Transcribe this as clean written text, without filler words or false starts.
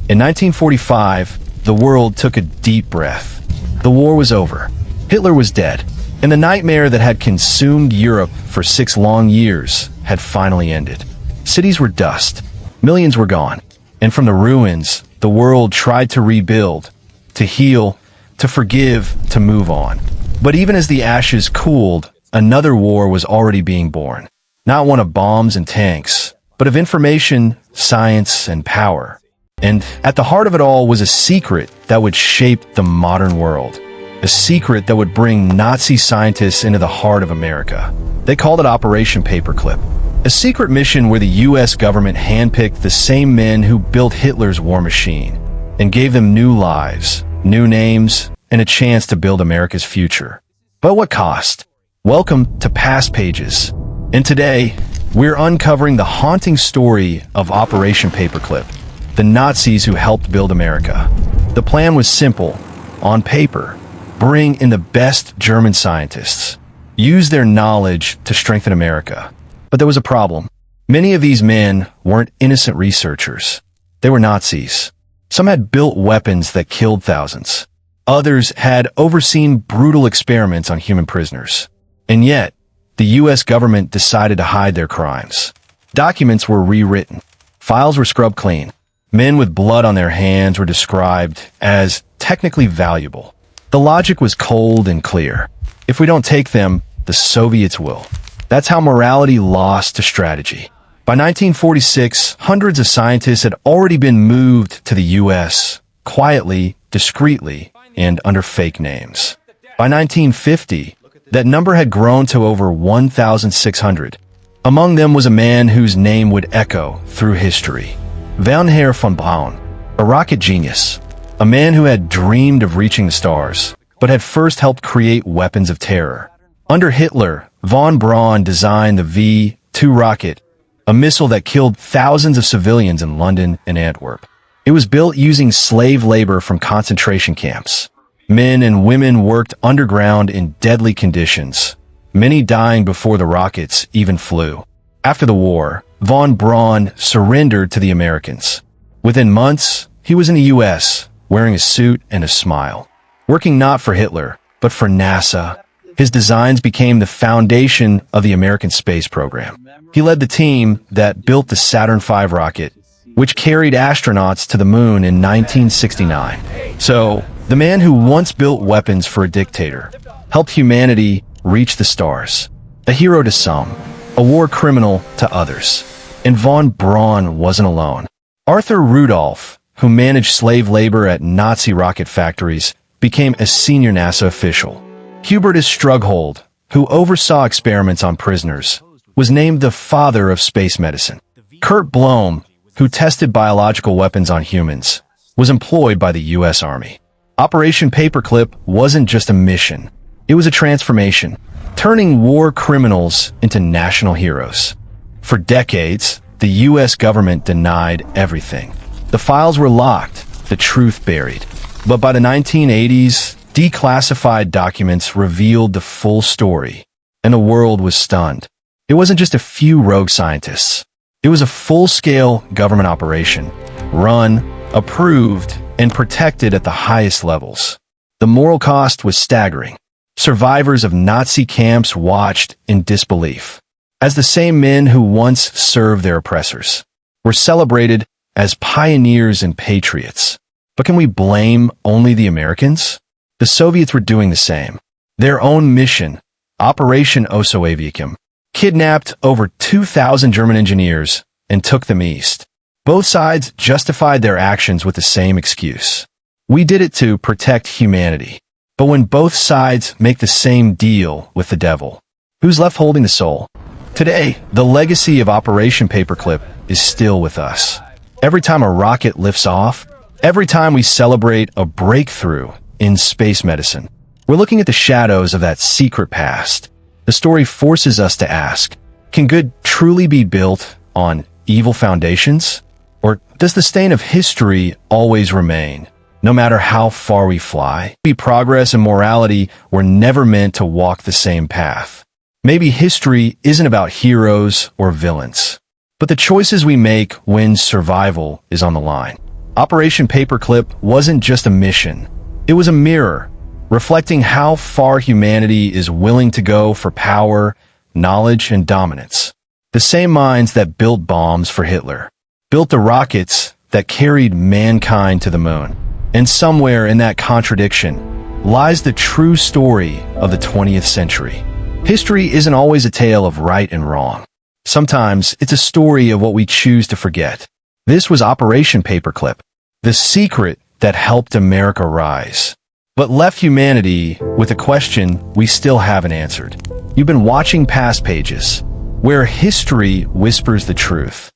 In 1945, the world took a deep breath. The war was over. Hitler was dead, and the nightmare that had consumed Europe for 6 long years had finally ended. Cities were dust. Millions were gone. And from the ruins, the world tried to rebuild, to heal, to forgive, to move on. But even as the ashes cooled, another war was already being born. Not one of bombs and tanks, but of information, science, and power. And at the heart of it all was a secret that would shape the modern world. A secret that would bring Nazi scientists into the heart of America. They called it Operation Paperclip. A secret mission where the U.S. government handpicked the same men who built Hitler's war machine and gave them new lives, new names, and a chance to build America's future. But what cost? Welcome to Past Pages. And today, we're uncovering the haunting story of Operation Paperclip, the Nazis who helped build America. The plan was simple. On paper, bring in the best German scientists. Use their knowledge to strengthen America. But there was a problem. Many of these men weren't innocent researchers. They were Nazis. Some had built weapons that killed thousands. Others had overseen brutal experiments on human prisoners. And yet, the U.S. government decided to hide their crimes. Documents were rewritten. Files were scrubbed clean. Men with blood on their hands were described as technically valuable. The logic was cold and clear. If we don't take them, the Soviets will. That's how morality lost to strategy. By 1946, hundreds of scientists had already been moved to the U.S., quietly, discreetly, and under fake names. By 1950, that number had grown to over 1,600. Among them was a man whose name would echo through history. Werner von Braun, a rocket genius, a man who had dreamed of reaching the stars, but had first helped create weapons of terror. Under Hitler, von Braun designed the V-2 rocket, a missile that killed thousands of civilians in London and Antwerp. It was built using slave labor from concentration camps. Men and women worked underground in deadly conditions, many dying before the rockets even flew. After the war, von Braun surrendered to the Americans. Within months, he was in the U.S., wearing a suit and a smile. Working not for Hitler, but for NASA. His designs became the foundation of the American space program. He led the team that built the Saturn V rocket, which carried astronauts to the moon in 1969. So, the man who once built weapons for a dictator helped humanity reach the stars. A hero to some, a war criminal to others. And von Braun wasn't alone. Arthur Rudolph, who managed slave labor at Nazi rocket factories, became a senior NASA official. Hubertus Strughold, who oversaw experiments on prisoners, was named the father of space medicine. Kurt Blome, who tested biological weapons on humans, was employed by the U.S. Army. Operation Paperclip wasn't just a mission. It was a transformation, turning war criminals into national heroes. For decades, the U.S. government denied everything. The files were locked, the truth buried. But by the 1980s, declassified documents revealed the full story, and the world was stunned. It wasn't just a few rogue scientists. It was a full-scale government operation, run, approved, and protected at the highest levels. The moral cost was staggering. Survivors of Nazi camps watched in disbelief, as the same men who once served their oppressors were celebrated as pioneers and patriots. But can we blame only the Americans? The Soviets were doing the same. Their own mission, Operation Paperclip, kidnapped over 2,000 German engineers and took them east. Both sides justified their actions with the same excuse. We did it to protect humanity. But when both sides make the same deal with the devil, who's left holding the soul? Today, the legacy of Operation Paperclip is still with us. Every time a rocket lifts off, every time we celebrate a breakthrough in space medicine, we're looking at the shadows of that secret past. The story forces us to ask, can good truly be built on evil foundations? Or does the stain of history always remain, no matter how far we fly? Maybe progress and morality were never meant to walk the same path. Maybe history isn't about heroes or villains, but the choices we make when survival is on the line. Operation Paperclip wasn't just a mission. It was a mirror, reflecting how far humanity is willing to go for power, knowledge, and dominance. The same minds that built bombs for Hitler built the rockets that carried mankind to the moon. And somewhere in that contradiction lies the true story of the 20th century. History isn't always a tale of right and wrong. Sometimes it's a story of what we choose to forget. This was Operation Paperclip, the secret that helped America rise, but left humanity with a question we still haven't answered. You've been watching Past Pages, where history whispers the truth.